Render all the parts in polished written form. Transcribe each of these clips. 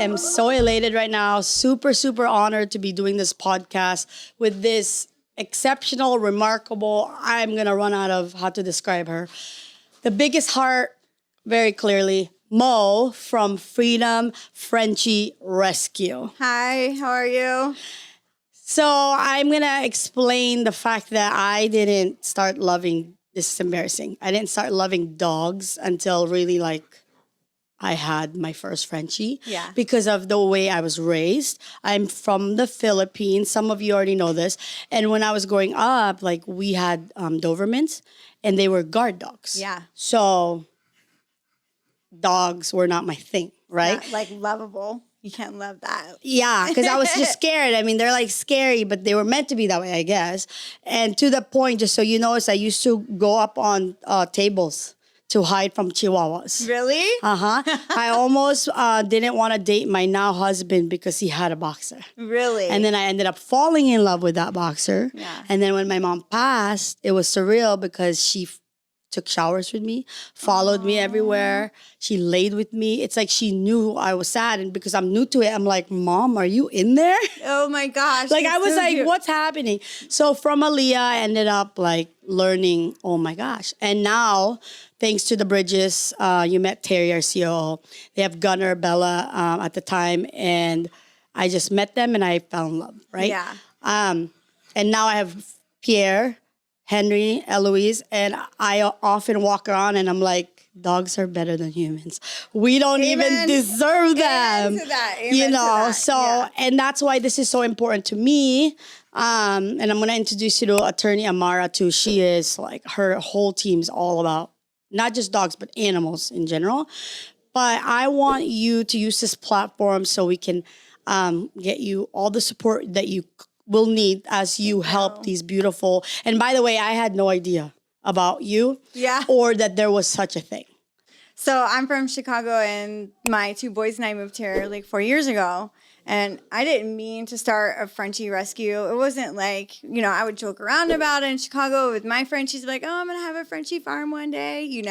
am so elated right now. Super, super honored to be doing this podcast with this exceptional, remarkable, I'm going to run out of how to describe her. The biggest heart, very clearly, Mo from Freedom Frenchie Rescue. Hi, how are you? So I'm going to explain the fact that I didn't start loving, this is embarrassing, I didn't start loving dogs until really I had my first Frenchie. Yeah. Because of the way I was raised. I'm from the Philippines. Some of you already know this. And when I was growing up, we had Dobermans and they were guard dogs. Yeah. So dogs were not my thing, right? Not, lovable. You can't love that. Yeah, because I was just scared. I mean, they're scary, but they were meant to be that way, I guess. And to the point, just so you know, I used to go up on tables to hide from chihuahuas. Really? Uh-huh. I almost didn't want to date my now husband because he had a boxer. Really? And then I ended up falling in love with that boxer. Yeah. And then when my mom passed, it was surreal because she took showers with me, followed me everywhere. She laid with me. It's like she knew I was sad. And because I'm new to it, I'm like, Mom, are you in there? Oh my gosh. I was so cute. what's happening? So from Aaliyah, I ended up learning, oh my gosh. And now, thanks to the Bridges, you met Terry, our COO. They have Gunnar, Bella at the time. And I just met them and I fell in love, right? Yeah. And now I have Pierre, Henry, Eloise, and I often walk around and I'm like, dogs are better than humans. We don't even deserve them. Amen to that. Amen to that. So, yeah. And that's why this is so important to me. And I'm going to introduce you to attorney Amara too. She is her whole team's all about not just dogs, but animals in general. But I want you to use this platform so we can get you all the support that you will need as you help these beautiful. And by the way, I had no idea about you or that there was such a thing. So I'm from Chicago and my two boys and I moved here 4 years ago. And I didn't mean to start a Frenchie rescue. It wasn't I would joke around about it in Chicago with my Frenchies, I'm going to have a Frenchie farm one day,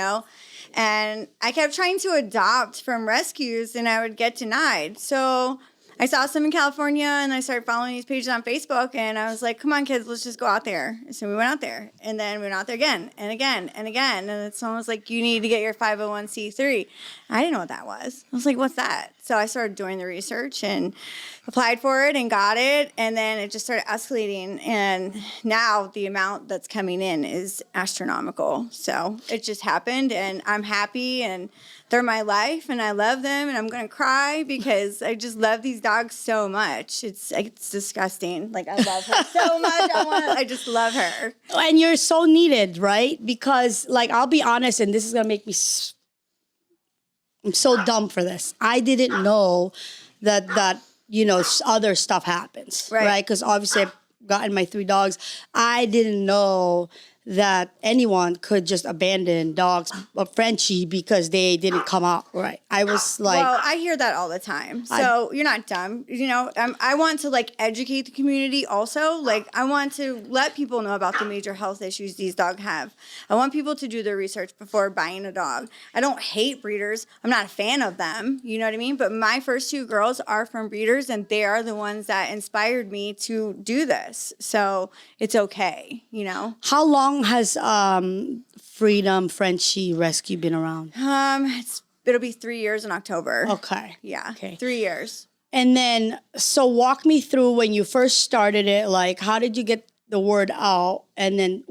And I kept trying to adopt from rescues and I would get denied. So I saw some in California and I started following these pages on Facebook and I was like, come on, kids, let's just go out there. So we went out there and then we went out there again and again and again. And someone was like, you need to get your 501c3. I didn't know what that was. I was like, what's that? So I started doing the research and applied for it and got it. And then it just started escalating. And now the amount that's coming in is astronomical. So it just happened and I'm happy and they're my life and I love them and I'm going to cry because I just love these dogs so much. It's disgusting. I love her so much. I just love her. And you're so needed, right? Because I'll be honest, and this is going to make me, I'm so dumb for this. I didn't know that other stuff happens, right? Because obviously I've gotten my 3 dogs. I didn't know that anyone could just abandon dogs, a Frenchie, because they didn't come out right. I was well, I hear that all the time. So you're not dumb. I want to educate the community also. I want to let people know about the major health issues these dogs have. I want people to do their research before buying a dog. I don't hate breeders. I'm not a fan of them. You know what I mean? But my first 2 girls are from breeders and they are the ones that inspired me to do this. So it's okay, How long has Freedom Frenchie Rescue been around? It'll be 3 years in October. Okay. Yeah. Okay. 3 years. And then, so walk me through when you first started it. How did you get the word out? And then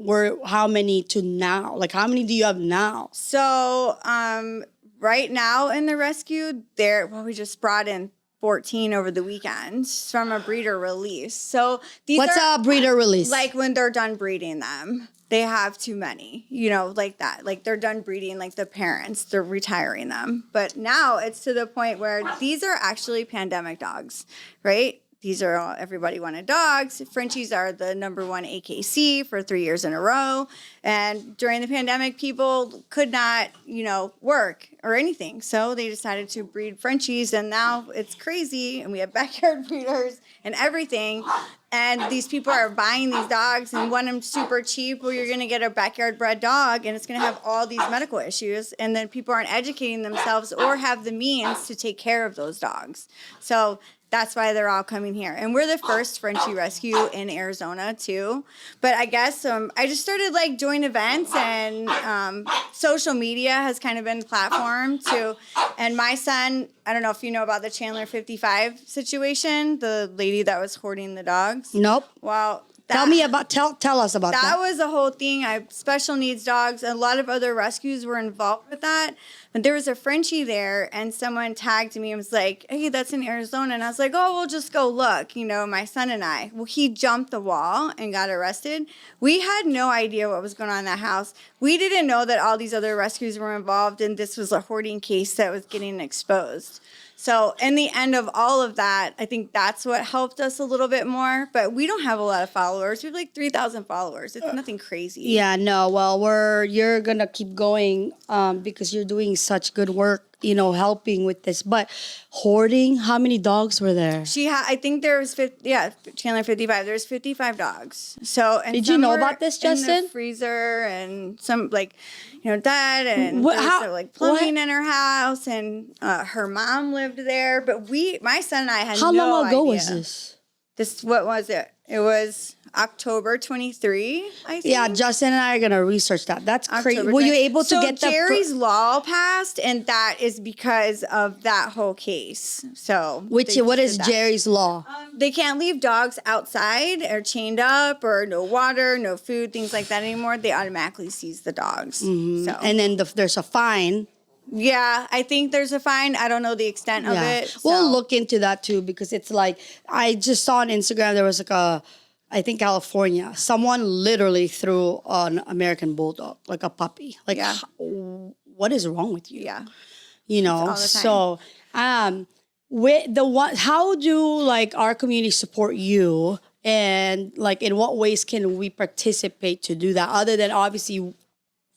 how many to now? How many do you have now? So right now in the rescue, we just brought in 14 over the weekend from a breeder release. So What's a breeder release? When they're done breeding them. They have too many, that. They're done breeding, the parents, they're retiring them. But now it's to the point where these are actually pandemic dogs, right? These are all everybody wanted dogs. Frenchies are the number 1 AKC for 3 years in a row. And during the pandemic, people could not, work or anything. So they decided to breed Frenchies. And now it's crazy. And we have backyard breeders and everything. And these people are buying these dogs and want them super cheap. Well, you're going to get a backyard bred dog and it's going to have all these medical issues. And then people aren't educating themselves or have the means to take care of those dogs. So that's why they're all coming here. And we're the first Frenchie Rescue in Arizona, too. But I guess I just started, like, doing events, and social media has kind of been the platform, too. And my son, I don't know if you know about the Chandler 55 situation, the lady that was hoarding the dogs. Nope. Well, tell us about that. That was a whole thing. Special needs dogs. A lot of other rescues were involved with that. But there was a Frenchie there, and someone tagged me and was like, hey, that's in Arizona. And I was like, oh, we'll just go look, my son and I. Well, he jumped the wall and got arrested. We had no idea what was going on in that house. We didn't know that all these other rescues were involved, and this was a hoarding case that was getting exposed. So in the end of all of that, I think that's what helped us a little bit more. But we don't have a lot of followers. We have like 3,000 followers. It's nothing crazy. Yeah, no. Well, you're going to keep going because you're doing such good work, helping with this. But hoarding, how many dogs were there? I think there was Chandler 55. There's 55 dogs. So and did you know about this, Justin? In the freezer and some dead, and there's plumbing in her house, and her mom lived there. But my son and I had how no long ago idea. Was this? What was it? It was October 23, I think. Yeah, Justin and I are going to research that. That's crazy. Were you able to get that? Jerry's law passed, and that is because of that whole case. So, what is Jerry's law? They can't leave dogs outside or chained up, or no water, no food, things like that anymore. They automatically seize the dogs. Mm-hmm. So. And then there's a fine. Yeah, I think there's a fine. I don't know the extent of it. So. We'll look into that too, because it's like, I just saw on Instagram, there was I think California, someone literally threw an American Bulldog, like a puppy. Like, what is wrong with you? Yeah. So, how do like our community support you? And like, in what ways can we participate to do that? Other than obviously,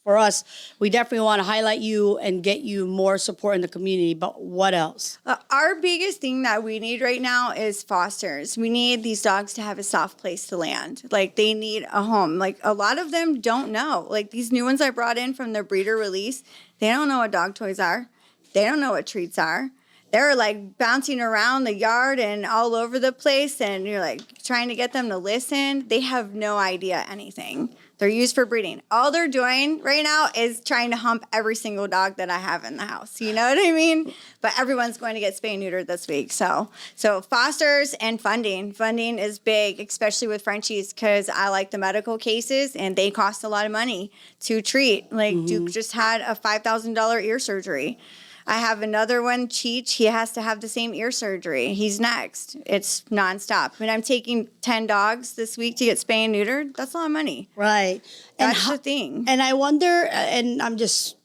for us, we definitely want to highlight you and get you more support in the community. But what else? Our biggest thing that we need right now is fosters. We need these dogs to have a soft place to land. Like, they need a home. Like, a lot of them don't know. Like, these new ones I brought in from their breeder release, they don't know what dog toys are. They don't know what treats are. They're like bouncing around the yard and all over the place, and you're like trying to get them to listen. They have no idea anything. They're used for breeding. All they're doing right now is trying to hump every single dog that I have in the house. You know what I mean? But everyone's going to get spay and neutered this week. So fosters and funding. Funding is big, especially with Frenchies, because I like the medical cases, and they cost a lot of money to treat. Like, Duke just had a $5,000 ear surgery. I have another one, Cheech. He has to have the same ear surgery. He's next. It's nonstop. When I'm taking 10 dogs this week to get spay and neutered, that's a lot of money. Right. That's the thing. And I wonder, and I'm just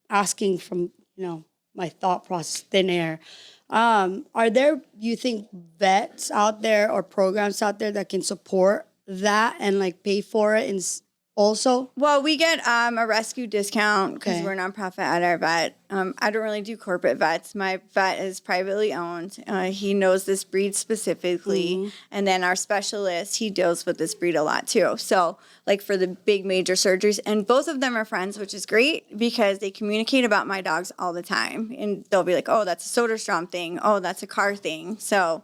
asking from, my thought process, thin air. Are there, you think, vets out there or programs out there that can support that and like pay for it also? Well, we get a rescue discount because we're a nonprofit at our vet. I don't really do corporate vets. My vet is privately owned. He knows this breed specifically. Mm-hmm. And then our specialist, he deals with this breed a lot too. So like for the big major surgeries, and both of them are friends, which is great because they communicate about my dogs all the time. And they'll be like, oh, that's a Soderstrom thing. Oh, that's a car thing. So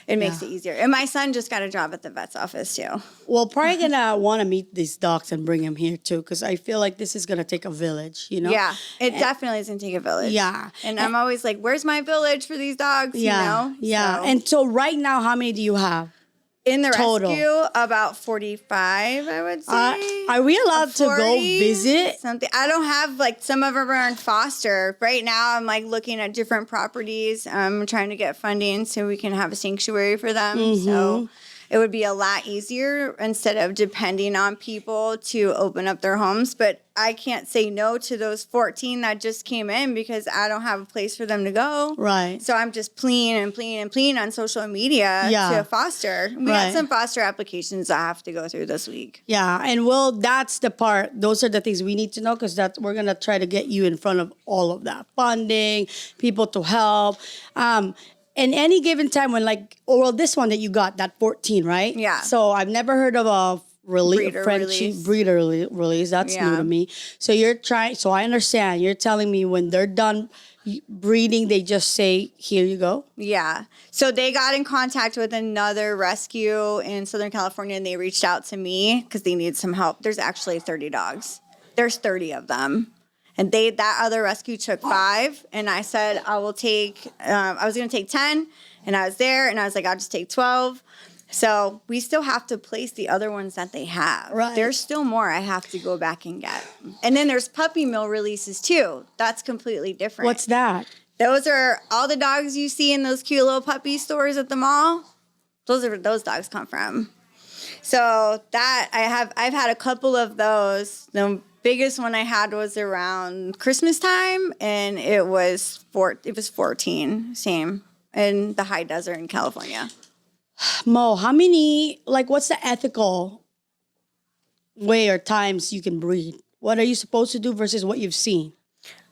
it makes it easier. And my son just got a job at the vet's office too. Well, probably going to want to meet these dogs and bring them here too, because I feel like this is going to take a village, Yeah, it definitely is going to take a village. Yeah. And I'm always like, where's my village for these dogs, Yeah. So. And so right now, how many do you have? In the total? Rescue, about 45, I would say. Are we allowed to go visit? Something. I don't have, like, some of them are in foster. Right now, I'm, like, looking at different properties. I'm trying to get funding so we can have a sanctuary for them. Mm-hmm. So it would be a lot easier instead of depending on people to open up their homes. But I can't say no to those 14 that just came in because I don't have a place for them to go. Right. So I'm just pleading on social media to foster. We got some foster applications I have to go through this week. Yeah. And that's the part. Those are the things we need to know because we're going to try to get you in front of all of that. Funding, people to help. in any given time when this one that you got, that 14, right? Yeah. So I've never heard of a breeder release. That's new to me. So so I understand. You're telling me when they're done breeding, they just say, here you go? Yeah. So they got in contact with another rescue in Southern California, and they reached out to me because they need some help. There's actually 30 dogs. There's 30 of them. And that other rescue took 5, and I said I was going to take 10, and I was there, and I was like, I'll just take 12. So we still have to place the other ones that they have. Right. There's still more I have to go back and get. And then there's puppy mill releases too. That's completely different. What's that? Those are all the dogs you see in those cute little puppy stores at the mall. Those are where those dogs come from. So that I've had a couple of those. The biggest one I had was around Christmas time, and it was 14, same, in the high desert in California. Mo, how many, what's the ethical way or times you can breed? What are you supposed to do versus what you've seen?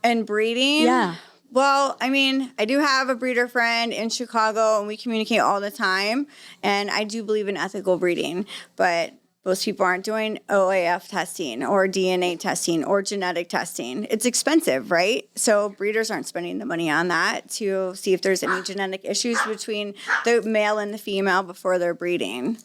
And breeding? Yeah. Well, I mean, I do have a breeder friend in Chicago, and we communicate all the time. And I do believe in ethical breeding, but most people aren't doing OAF testing or DNA testing or genetic testing. It's expensive, right? So breeders aren't spending the money on that to see if there's any genetic issues between the male and the female before they're breeding.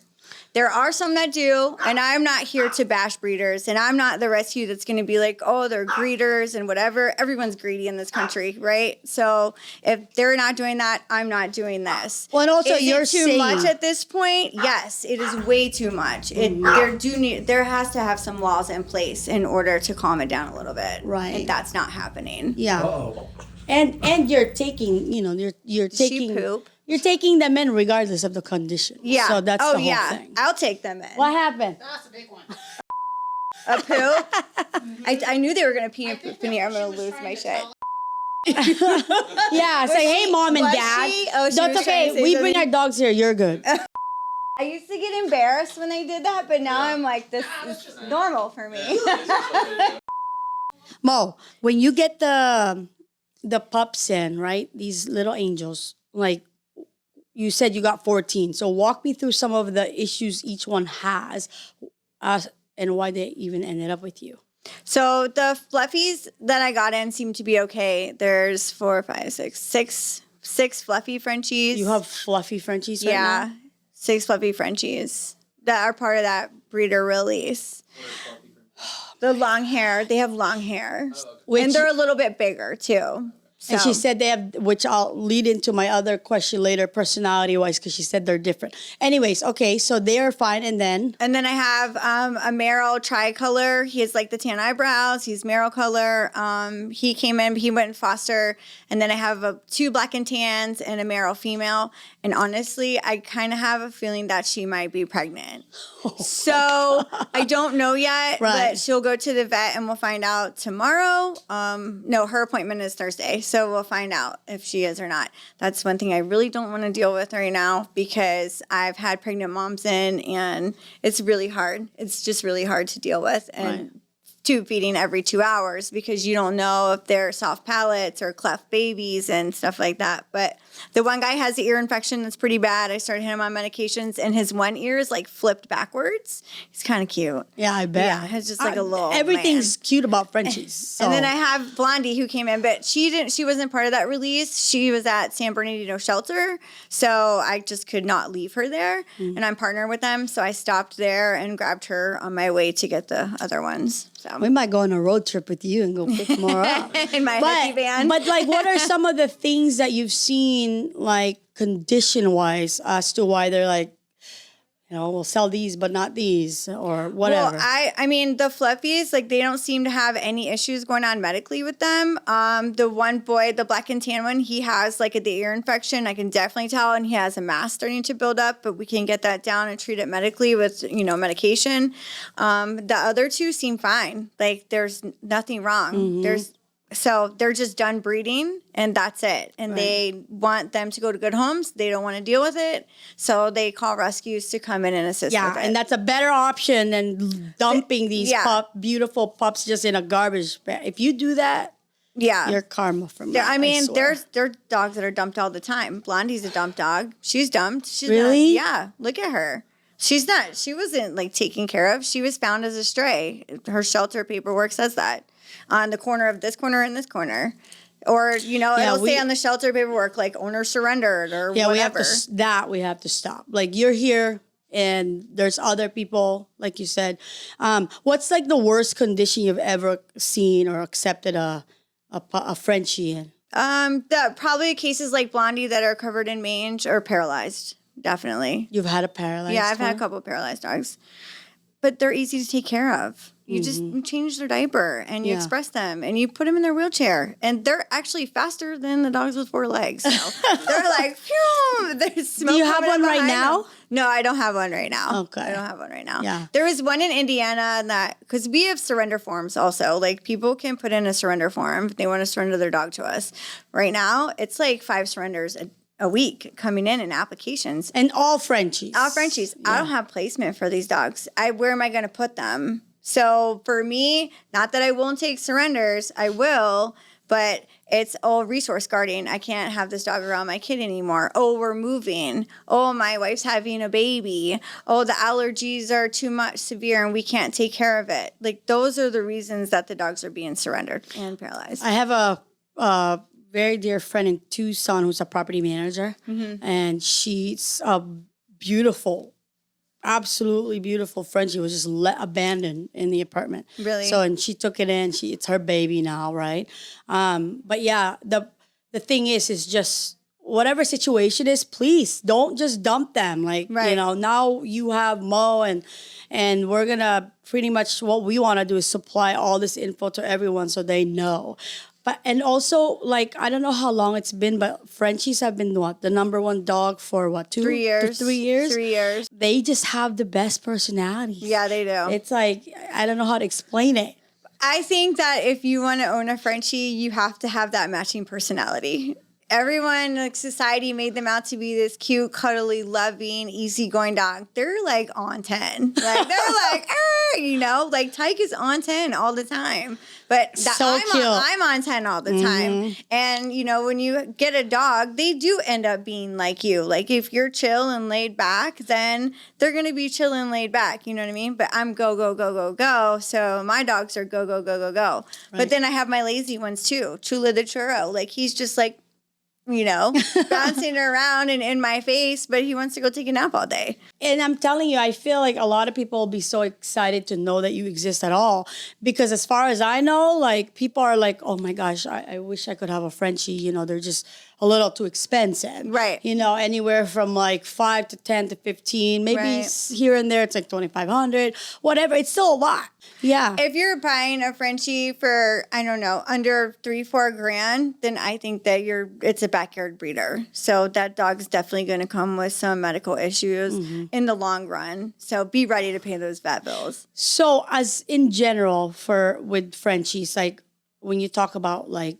There are some that do, and I'm not here to bash breeders, and I'm not the rescue that's going to be like, oh, they're greeders and whatever. Everyone's greedy in this country, right? So if they're not doing that, I'm not doing this. Well, and also is it too much at this point? Yes, it is way too much. There has to have some laws in place in order to calm it down a little bit, right? And that's not happening. Yeah. Uh-oh. And you're taking, you're taking sheep poop. You're taking them in regardless of the condition. Yeah. So that's the whole thing. I'll take them in. What happened? That's a big one. A poop? I knew they were going to pee and poop in here. I'm going to lose my shit. Yeah, say, hey, mom and dad. That's okay. We bring our dogs here. You're good. I used to get embarrassed when they did that, but now I'm like, this is normal for me. Mo, when you get the pups in, right? These little angels, you said you got 14. So walk me through some of the issues each one has and why they even ended up with you. So the fluffies that I got in seem to be okay. There's 6 fluffy Frenchies. You have fluffy Frenchies right now? 6 fluffy Frenchies that are part of that breeder release. The long hair. They have long hair. And they're a little bit bigger too. So. And she said they have, which I'll lead into my other question later, personality-wise, because she said they're different. Anyways, okay, so they're fine, and then? And then I have a Merrill tricolor. He has the tan eyebrows. He's Merrill color. He came in, he went in foster. And then I have 2 black and tans and a Merrill female. And honestly, I kind of have a feeling that she might be pregnant. So I don't know yet, but she'll go to the vet and we'll find out tomorrow. No, her appointment is Thursday. So we'll find out if she is or not. That's one thing I really don't want to deal with right now because I've had pregnant moms in and it's really hard. It's just really hard to deal with. And tube feeding every 2 hours because you don't know if they're soft palates or cleft babies and stuff like that. But the one guy has the ear infection that's pretty bad. I started him on medications and his one ear is flipped backwards. He's kind of cute. Yeah, I bet. Yeah, it's just a little everything's cute about Frenchies. So. And then I have Blondie who came in, but she wasn't part of that release. She was at San Bernardino shelter. So I just could not leave her there. Mm-hmm. And I'm partnered with them. So I stopped there and grabbed her on my way to get the other ones. So we might go on a road trip with you and go pick more up. In my hippie van. But what are some of the things that you've seen, condition-wise, as to why they're we'll sell these but not these or whatever? Well, I mean, the fluffies, they don't seem to have any issues going on medically with them. The one boy, the black and tan one, he has the ear infection. I can definitely tell, and he has a mass starting to build up, but we can get that down and treat it medically with, medication. The other 2 seem fine. There's nothing wrong. Mm-hmm. So they're just done breeding and that's it. And they want them to go to good homes. They don't want to deal with it. So they call rescues to come in and assist with it. And that's a better option than dumping these beautiful pups just in a garbage bag. If you do that, Yeah. Your karma from that. I mean, swear. there's dogs that are dumped all the time. Blondie's a dump dog. She's dumped. She's Really? Not, yeah. Look at her. She wasn't like taken care of. She was found as a stray. Her shelter paperwork says that on the corner of this corner and this corner. Or, it'll say on the shelter paperwork, like owner surrendered or whatever. We have to stop. Like, you're here and there's other people, like you said. What's like the worst condition you've ever seen or accepted a Frenchie in? Probably cases like Blondie that are covered in mange or paralyzed. Definitely. You've had a paralyzed Yeah, I've had a couple of paralyzed dogs. But they're easy to take care of. You just change their diaper and you express them and you put them in their wheelchair. And they're actually faster than the dogs with 4 legs. So they're like, phew, there's smoke. Do you have one right now? No, I don't have one right now. Okay. I don't have one right now. Yeah. There was one in Indiana that, because we have surrender forms also. Like, people can put in a surrender form if they want to surrender their dog to us. Right now, it's like 5 surrenders a week coming in applications. And all Frenchies. All Frenchies. Yeah. I don't have placement for these dogs. Where am I going to put them? So for me, not that I won't take surrenders, I will, but it's resource guarding. I can't have this dog around my kid anymore. Oh, we're moving. Oh, my wife's having a baby. Oh, the allergies are too much severe and we can't take care of it. Like, those are the reasons that the dogs are being surrendered and paralyzed. I have a very dear friend in Tucson who's a property manager, and she's a beautiful, absolutely beautiful Frenchie. Was just abandoned in the apartment. Really? So, and she took it in. It's her baby now, right? But yeah, the thing is just whatever situation is, please don't just dump them. Like, now you have Mo and we're gonna pretty much, what we want to do is supply all this info to everyone so they know. But, and also, like, I don't know how long it's been, but Frenchies have been the number 1 dog for 3 years. 3 years? 3 years. They just have the best personalities. Yeah, they do. It's like, I don't know how to explain it. I think that if you want to own a Frenchie, you have to have that matching personality. Everyone, like, society made them out to be this cute, cuddly, loving, easygoing dog. They're like on 10. Like, they're like, like Tyke is on 10 all the time. But I'm on 10 all the time. And, when you get a dog, they do end up being like you. Like, if you're chill and laid back, then they're going to be chill and laid back. You know what I mean? But I'm go, go, go, go, go. So my dogs are go, go, go, go, go. Right. But then I have my lazy ones too. Chula the churro. Like, he's just like, bouncing around and in my face, but he wants to go take a nap all day. And I'm telling you, I feel like a lot of people will be so excited to know that you exist at all. Because as far as I know, like, people are like, oh my gosh, I wish I could have a Frenchie. They're just a little too expensive. Right. Anywhere from like 5 to 10 to 15, maybe here and there it's like 2,500, whatever. It's still a lot. Yeah. If you're buying a Frenchie for, I don't know, under $3-4 grand, then I think that it's a backyard breeder. So that dog's definitely going to come with some medical issues in the long run. So be ready to pay those vet bills. So as in general with Frenchies, like, when you talk about like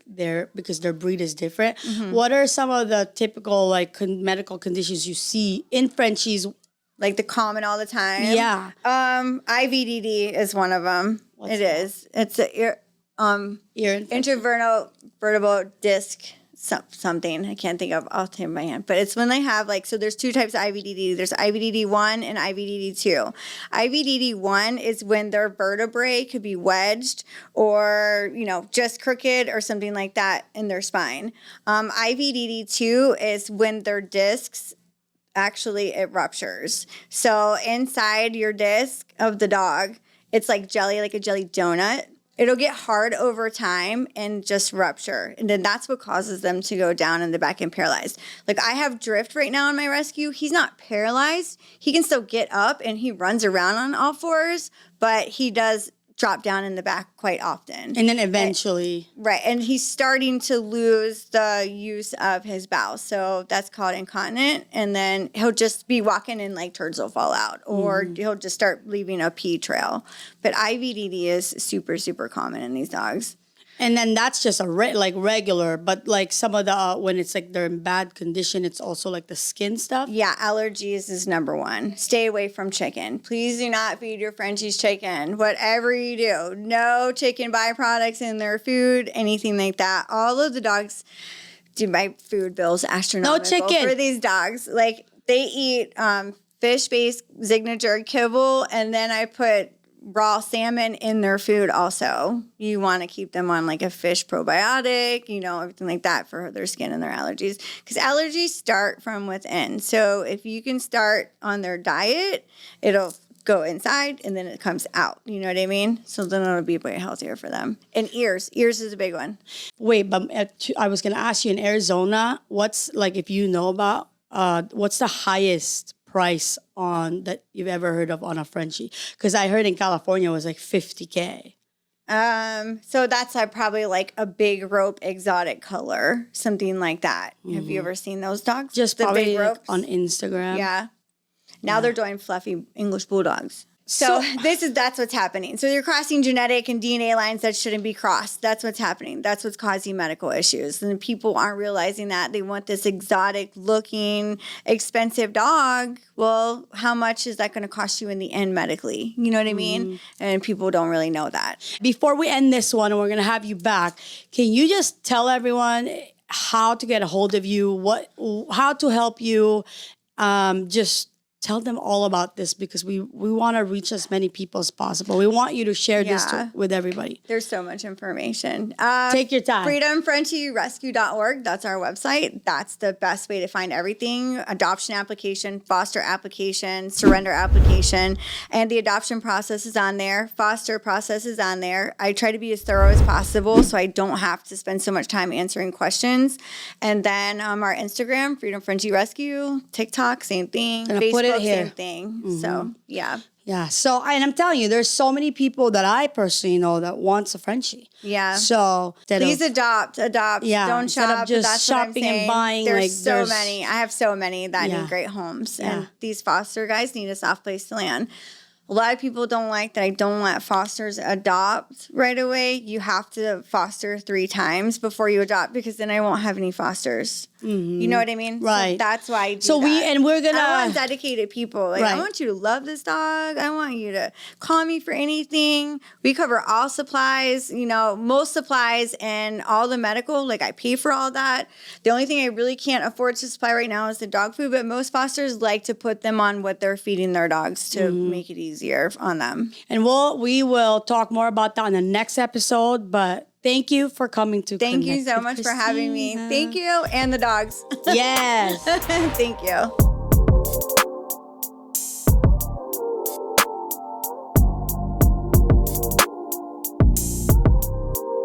because their breed is different, what are some of the typical like medical conditions you see in Frenchies? Like the common all the time? Yeah. IVDD is one of them. It's an intervertebral disc something. I can't think of off the top of my hand. But it's when they have so there's 2 types of IVDD. There's IVDD1 and IVDD2. IVDD1 is when their vertebrae could be wedged or, just crooked or something like that in their spine. IVDD2 is when their discs it ruptures. So inside your disc of the dog, it's like jelly, like a jelly donut. It'll get hard over time and just rupture. And then that's what causes them to go down in the back and paralyzed. Like, I have Drift right now in my rescue. He's not paralyzed. He can still get up and he runs around on all 4s, but he does drop down in the back quite often. And then eventually. And he's starting to lose the use of his bowels. So that's called incontinent. And then he'll just be walking and like turds will fall out. Or he'll just start leaving a pee trail. But IVDD is super, super common in these dogs. And then that's just a like regular, but like some of the when it's like they're in bad condition, it's also like the skin stuff. Yeah, allergies is number one. Stay away from chicken. Please do not feed your Frenchies chicken. Whatever you do, no chicken byproducts in their food, anything like that. All of the dogs, do my food bills astronomical No chicken for these dogs. Like they eat fish-based signature kibble, and then I put raw salmon in their food also. You want to keep them on like a fish probiotic, everything like that for their skin and their allergies. Because allergies start from within. So if you can start on their diet, it'll go inside and then it comes out. You know what I mean? So then it'll be way healthier for them. And ears. Ears is a big one. Wait, but I was going to ask you in Arizona, what's like, if you know about, what's the highest price on that you've ever heard of on a Frenchie? Because I heard in California it was like $50K. So that's probably like a big rope exotic color, something like that. Have you ever seen those dogs? Just the probably big like ropes? on Instagram. Yeah. Now they're doing fluffy English Bulldogs. So that's what's happening. So you're crossing genetic and DNA lines that shouldn't be crossed. That's what's happening. That's what's causing medical issues. And people aren't realizing that. They want this exotic looking, expensive dog. Well, how much is that going to cost you in the end medically? You know what I mean? And people don't really know that. Before we end this one, and we're going to have you back, can you just tell everyone how to get a hold of you, how to help you, just tell them all about this, because we want to reach as many people as possible. We want you to share this with everybody. There's so much information. Take your time. FreedomFrenchieRescue.org. That's our website. That's the best way to find everything. Adoption application, foster application, surrender application. And the adoption process is on there. Foster process is on there. I try to be as thorough as possible so I don't have to spend so much time answering questions. And then our Instagram, Freedom Frenchie Rescue. TikTok, same thing. Facebook, same thing. So, yeah. Yeah. So, and I'm telling you, there's so many people that I personally know that wants a Frenchie. Yeah. So, please adopt. Yeah. Don't shop. Just that's shopping what I'm and buying. There's so many. I have so many that Yeah. need great homes. Yeah. And these foster guys need a soft place to land. A lot of people don't like that I don't let fosters adopt right away. You have to foster 3 times before you adopt, because then I won't have any fosters. You know what I mean? Right. So that's why I do So that. we're gonna. I want dedicated people. Like, Right. I want you to love this dog. I want you to call me for anything. We cover all supplies, most supplies and all the medical. Like, I pay for all that. The only thing I really can't afford to supply right now is the dog food, but most fosters like to put them on what they're feeding their dogs to make it easier on them. And we will talk more about that in the next episode, but thank you for coming to Thank you Connect so with much for having me. Christina. Thank you. And the dogs. Yes. Thank you.